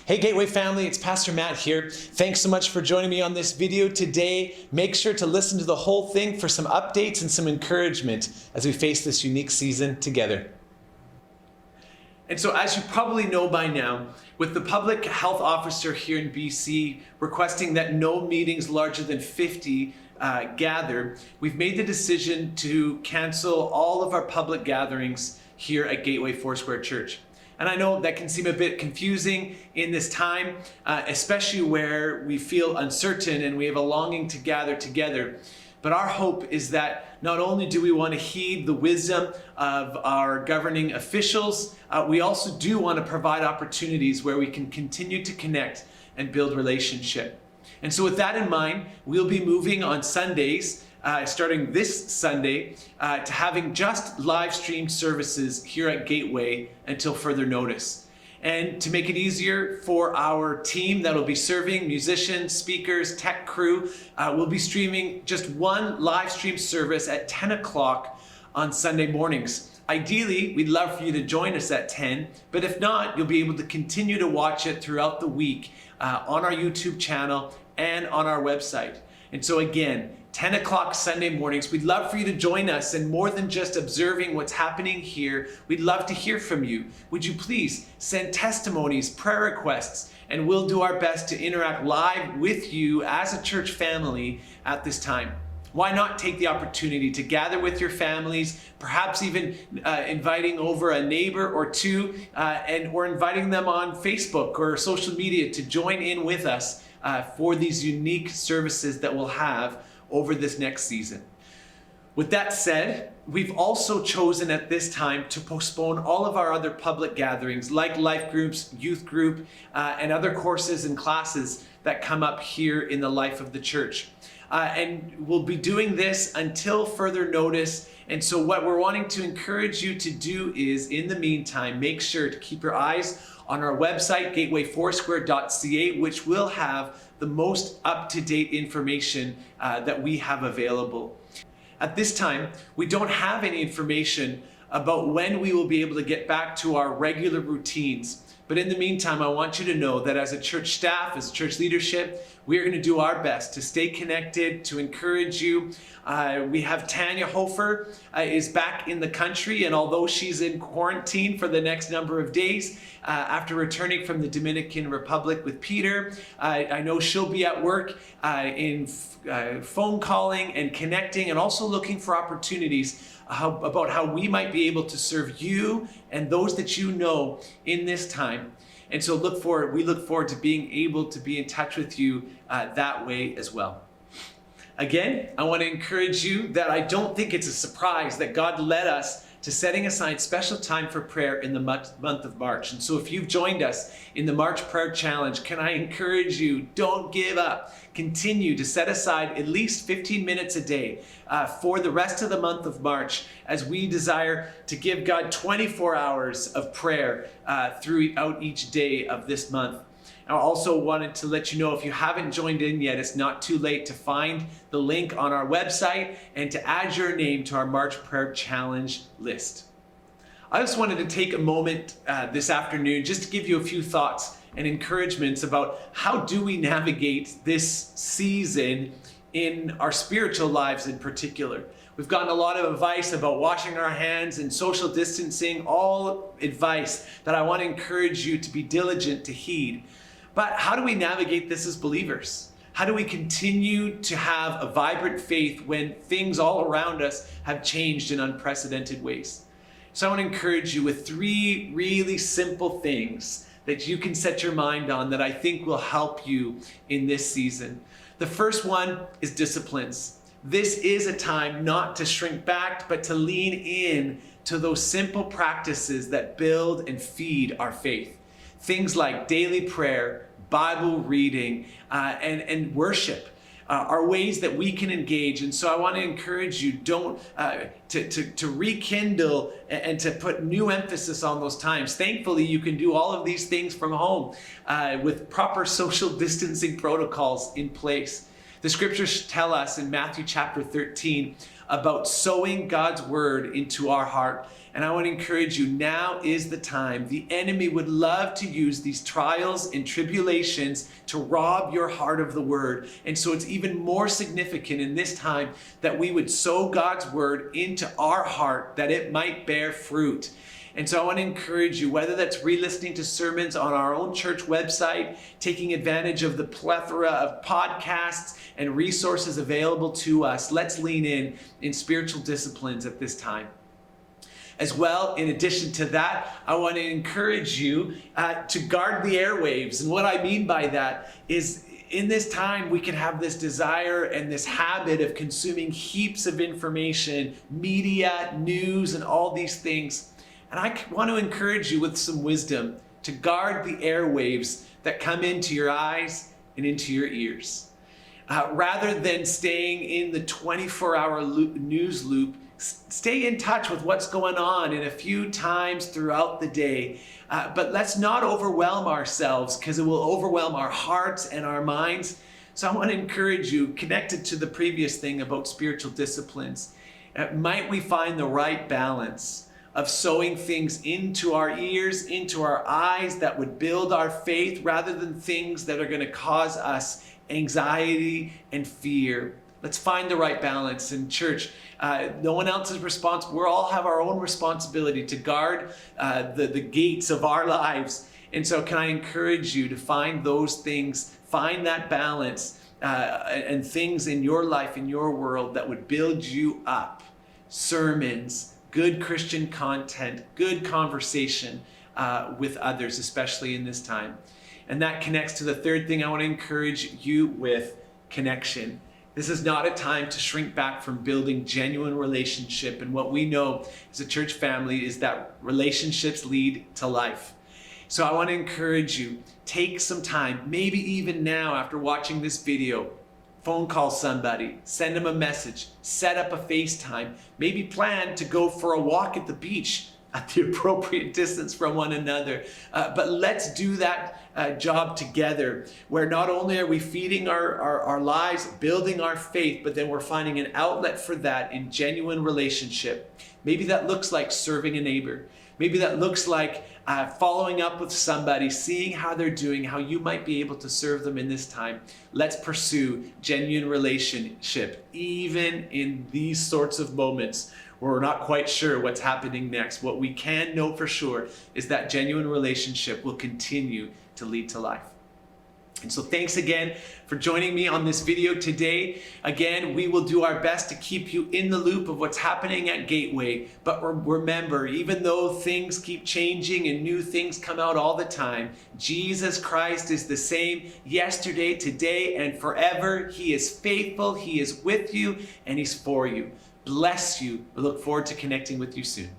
Hey Gateway family, it's Pastor Matt here. Thanks so much for joining me on this video today. Make sure to listen to the whole thing for some updates and some encouragement as we face this unique season together. And so as you probably know by now, with the public health officer here in BC requesting that no meetings larger than 50 gather, we've made the decision to cancel all of our public gatherings here at Gateway Foursquare Church. And I know that can seem a bit confusing in this time, especially where we feel uncertain and we have a longing to gather together. But our hope is that not only do we want to heed the wisdom of our governing officials, we also do want to provide opportunities where we can continue to connect and build relationship. And so with that in mind, we'll be moving on Sundays, starting this Sunday, to having just live stream services here at Gateway until further notice. And to make it easier for our team that'll be serving, musicians, speakers, tech crew, we'll be streaming just one live stream service at 10 o'clock on Sunday mornings. Ideally, we'd love for you to join us at 10, but if not, you'll be able to continue to watch it throughout the week on our YouTube channel and on our website. And so again, 10 o'clock Sunday mornings, we'd love for you to join us, and more than just observing what's happening here, we'd love to hear from you. Would you please send testimonies, prayer requests, and we'll do our best to interact live with you as a church family at this time. Why not take the opportunity to gather with your families, perhaps even inviting over a neighbor or two, or inviting them on Facebook or social media to join in with us for these unique services that we'll have over this next season. With that said, we've also chosen at this time to postpone all of our other public gatherings like life groups, youth group, and other courses and classes that come up here in the life of the church. And we'll be doing this until further notice. And so what we're wanting to encourage you to do is, in the meantime, make sure to keep your eyes on our website, gatewayfoursquare.ca, which will have the most up-to-date information that we have available. At this time, we don't have any information about when we will be able to get back to our regular routines. But in the meantime, I want you to know that as a church staff, as church leadership, we are going to do our best to stay connected, to encourage you. We have Tanya Hofer is back in the country, and although she's in quarantine for the next number of days, after returning from the Dominican Republic with Peter, I know she'll be at work in phone calling and connecting, and also looking for opportunities about how we might be able to serve you and those that you know in this time. And so we look forward to being able to be in touch with you that way as well. Again, I want to encourage you that I don't think it's a surprise that God led us to setting aside special time for prayer in the month of March. And so if you've joined us in the March Prayer Challenge, can I encourage you, don't give up. Continue to set aside at least 15 minutes a day for the rest of the month of March, as we desire to give God 24 hours of prayer throughout each day of this month. I also wanted to let you know, if you haven't joined in yet, it's not too late to find the link on our website and to add your name to our March Prayer Challenge list. I just wanted to take a moment this afternoon just to give you a few thoughts and encouragements about how do we navigate this season in our spiritual lives in particular. We've gotten a lot of advice about washing our hands and social distancing, all advice that I want to encourage you to be diligent to heed. But how do we navigate this as believers? How do we continue to have a vibrant faith when things all around us have changed in unprecedented ways? So I want to encourage you with 3 really simple things that you can set your mind on that I think will help you in this season. The first one is disciplines. This is a time not to shrink back, but to lean in to those simple practices that build and feed our faith. Things like daily prayer, Bible reading, and worship are ways that we can engage. And so I want to encourage you to rekindle and to put new emphasis on those times. Thankfully, you can do all of these things from home with proper social distancing protocols in place. The scriptures tell us in Matthew chapter 13 about sowing God's word into our heart. And I want to encourage you, now is the time. The enemy would love to use these trials and tribulations to rob your heart of the word. And so it's even more significant in this time that we would sow God's word into our heart, that it might bear fruit. And so I want to encourage you, whether that's re-listening to sermons on our own church website, taking advantage of the plethora of podcasts and resources available to us, let's lean in spiritual disciplines at this time. As well, in addition to that, I want to encourage you to guard the airwaves. And what I mean by that is, in this time, we can have this desire and this habit of consuming heaps of information, media, news, and all these things. And I want to encourage you with some wisdom to guard the airwaves that come into your eyes and into your ears. Rather than staying in the 24-hour news loop, stay in touch with what's going on in a few times throughout the day. But let's not overwhelm ourselves, because it will overwhelm our hearts and our minds. So I want to encourage you, connected to the previous thing about spiritual disciplines, might we find the right balance of sowing things into our ears, into our eyes that would build our faith, rather than things that are going to cause us anxiety and fear. Let's find the right balance in church. No one else is responsible. We all have our own responsibility to guard the gates of our lives. And so can I encourage you to find those things, find that balance and things in your life, in your world, that would build you up. Sermons, good Christian content, good conversation with others, especially in this time. And that connects to the third thing I want to encourage you with: connection. This is not a time to shrink back from building genuine relationship. And what we know as a church family is that relationships lead to life. So I want to encourage you, take some time, maybe even now after watching this video, phone call somebody, send them a message, set up a FaceTime, maybe plan to go for a walk at the beach at the appropriate distance from one another. But let's do that job together, where not only are we feeding our lives, building our faith, but then we're finding an outlet for that in genuine relationship. Maybe that looks like serving a neighbor. Maybe that looks like following up with somebody, seeing how they're doing, how you might be able to serve them in this time. Let's pursue genuine relationship, even in these sorts of moments where we're not quite sure what's happening next. What we can know for sure is that genuine relationship will continue to lead to life. And so thanks again for joining me on this video today. Again, we will do our best to keep you in the loop of what's happening at Gateway. But remember, even though things keep changing and new things come out all the time, Jesus Christ is the same yesterday, today, and forever. He is faithful, He is with you, and He's for you. Bless you. We look forward to connecting with you soon.